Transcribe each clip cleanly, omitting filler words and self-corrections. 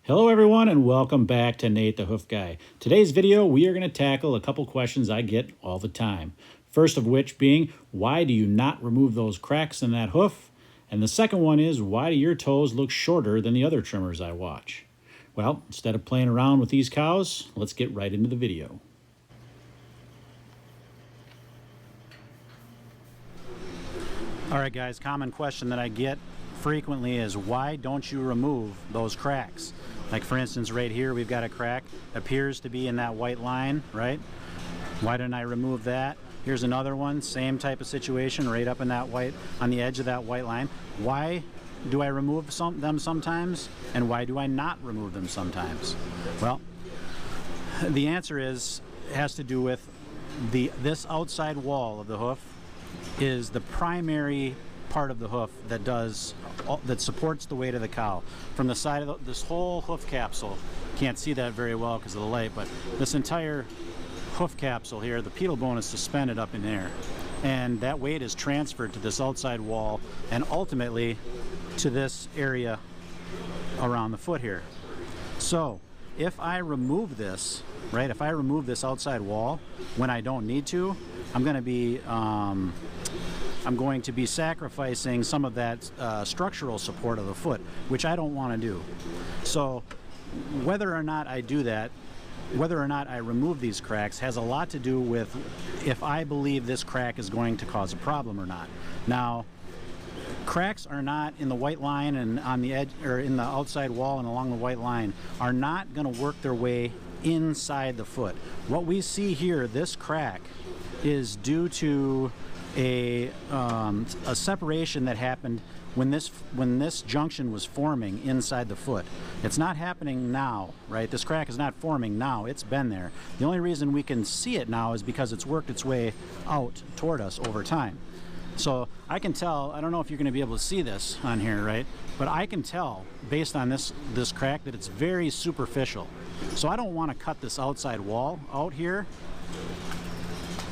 Hello everyone and welcome back to Nate the Hoof Guy. Today's video we are going to tackle a couple questions I get all the time. First of which being, why do you not remove those cracks in that hoof? And the second one is, why do your toes look shorter than the other trimmers I watch? Well, instead of playing around with these cows, let's get right into the video. Alright guys, common question that I get frequently is, why don't you remove those cracks? Like for instance right here we've got a crack, appears to be in that white line, right? Why didn't I remove that? Here's another one, same type of situation, right up in that white, on the edge of that white line. Why do I remove them sometimes, and why do I not remove them sometimes? Well, the answer has to do with this outside wall of the hoof is the primary part of the hoof that supports the weight of the cow. From the side of this whole hoof capsule, can't see that very well because of the light, but this entire hoof capsule here, the pedal bone is suspended up in there, and that weight is transferred to this outside wall and ultimately to this area around the foot here. So if I remove this, right, if I remove this outside wall when I don't need to, I'm going to be sacrificing some of that structural support of the foot, which I don't want to do. So whether or not I do that, whether or not I remove these cracks, has a lot to do with if I believe this crack is going to cause a problem or not. Now, cracks are not in the white line and on the edge, or in the outside wall and along the white line, are not going to work their way inside the foot. What we see here, this crack, is due to a separation that happened when this junction was forming inside the foot. It's not happening now, right? This crack is not forming now, it's been there. The only reason we can see it now is because it's worked its way out toward us over time. So I can tell, I don't know if you're going to be able to see this on here, right? But I can tell based on this crack that it's very superficial. So I don't want to cut this outside wall out here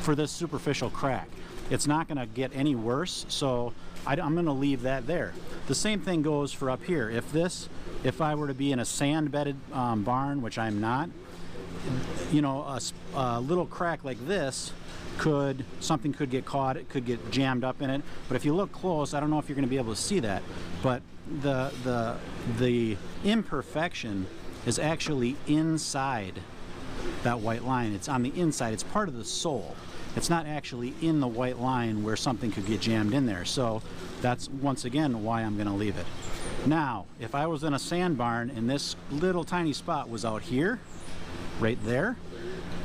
for this superficial crack. It's not going to get any worse, so I'm going to leave that there. The same thing goes for up here. If I were to be in a sand-bedded barn, which I'm not, you know, a little crack like this, something could get caught, it could get jammed up in it. But if you look close, I don't know if you're going to be able to see that, but the imperfection is actually inside that white line. It's on the inside. It's part of the sole. It's not actually in the white line where something could get jammed in there. So that's once again why I'm going to leave it. Now, if I was in a sand barn and this little tiny spot was out here, right there,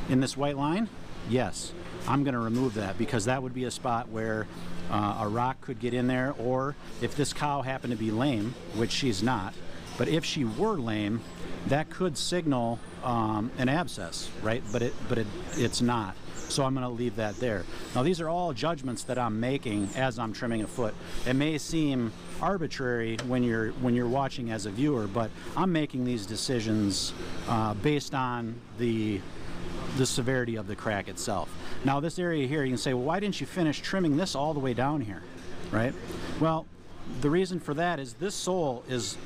in this white line, yes, I'm going to remove that, because that would be a spot where a rock could get in there, or if this cow happened to be lame, which she's not, but if she were lame, that could signal an abscess, right? But it's not. So I'm going to leave that there. Now these are all judgments that I'm making as I'm trimming a foot. It may seem arbitrary when you're watching as a viewer, but I'm making these decisions based on the severity of the crack itself. Now this area here, you can say, well, why didn't you finish trimming this all the way down here, right? Well, the reason for that is this sole is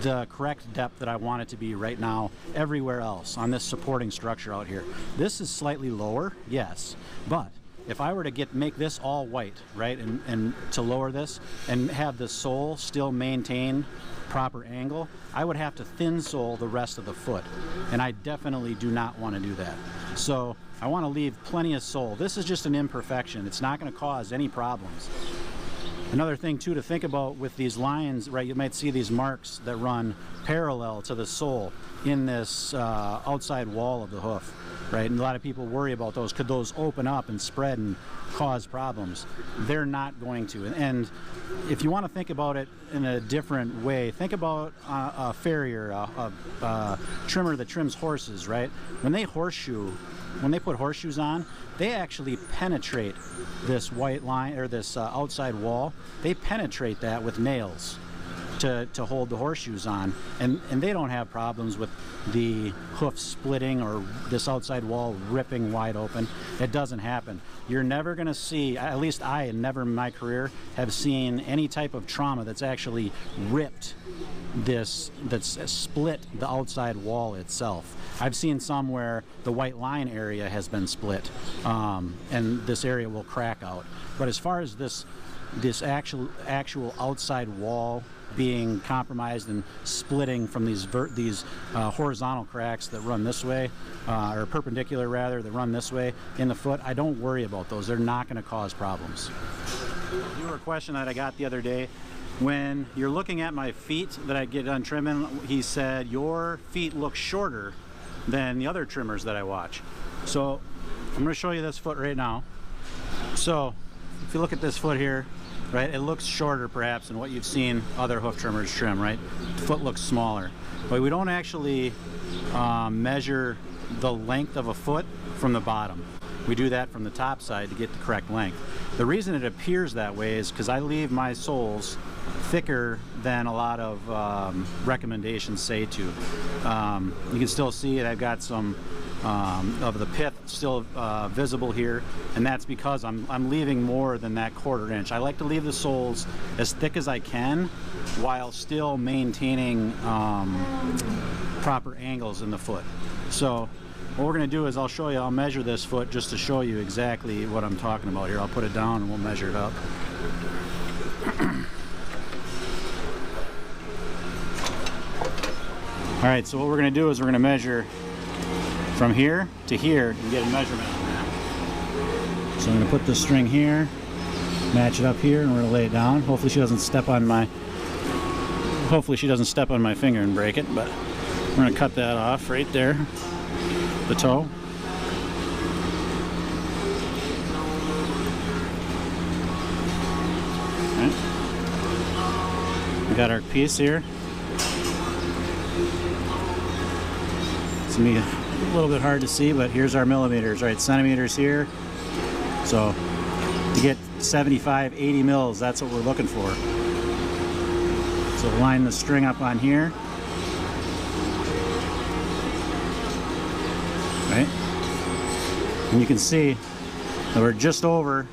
the correct depth that I want it to be right now everywhere else on this supporting structure out here. This is slightly lower, yes, but if I were to make this all white, right, and to lower this and have the sole still maintain proper angle, I would have to thin sole the rest of the foot, and I definitely do not want to do that. So I want to leave plenty of sole. This is just an imperfection. It's not going to cause any problems. Another thing too to think about with these lines, right, you might see these marks that run parallel to the sole in this outside wall of the hoof, right? And a lot of people worry about those. Could those open up and spread and cause problems? They're not going to. And if you want to think about it in a different way, think about a farrier, a trimmer that trims horses, right? When they put horseshoes on, they actually penetrate this white line, or this outside wall. They penetrate that with nails. to hold the horseshoes on, and they don't have problems with the hoof splitting or this outside wall ripping wide open. It doesn't happen. You're never going to see, at least I never in my career have seen any type of trauma that's actually ripped that's split the outside wall itself. I've seen some where the white line area has been split, and this area will crack out. But as far as this actual outside wall being compromised and splitting from these horizontal cracks that run this way, or perpendicular rather, that run this way in the foot, I don't worry about those. They're not going to cause problems. You were a question that I got the other day. When you're looking at my feet that I get done trimming, he said, your feet look shorter than the other trimmers that I watch. So I'm going to show you this foot right now. So if you look at this foot here, right, it looks shorter perhaps than what you've seen other hoof trimmers trim, right? The foot looks smaller. But we don't actually measure the length of a foot from the bottom. We do that from the top side to get the correct length. The reason it appears that way is because I leave my soles thicker than a lot of recommendations say to. You can still see it. I've got some of the pith still visible here, and that's because I'm leaving more than that 1/4 inch. I like to leave the soles as thick as I can while still maintaining proper angles in the foot. So what we're going to do is I'll measure this foot just to show you exactly what I'm talking about here. I'll put it down and we'll measure it up. All right, so what we're going to do is we're going to measure from here to here and get a measurement on that. So I'm going to put this string here, match it up here, and we're going to lay it down. Hopefully she doesn't step on my finger and break it, but we're going to cut that off right there, the toe. All right. We got our piece here. It's going to be a little bit hard to see, but here's our millimeters, right? Centimeters here. So to get 75, 80 mils, that's what we're looking for. So line the string up on here. Right? And you can see that we're just over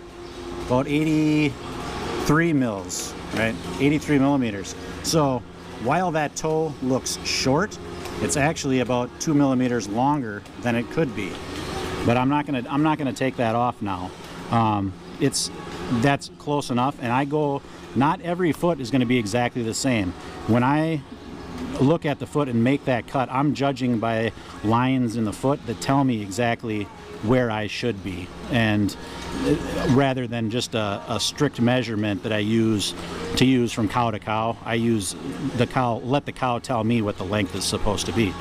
about 83 mils, right? 83 millimeters. So while that toe looks short, it's actually about 2 millimeters longer than it could be. But I'm not gonna take that off now. That's close enough, and not every foot is gonna be exactly the same. When I look at the foot and make that cut, I'm judging by lines in the foot that tell me exactly where I should be, and rather than just a strict measurement that I use from cow to cow, I use the cow, let the cow tell me what the length is supposed to be.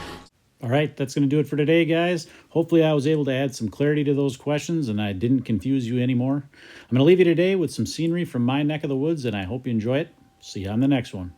All right, that's going to do it for today, guys. Hopefully I was able to add some clarity to those questions and I didn't confuse you anymore. I'm going to leave you today with some scenery from my neck of the woods, and I hope you enjoy it. See you on the next one.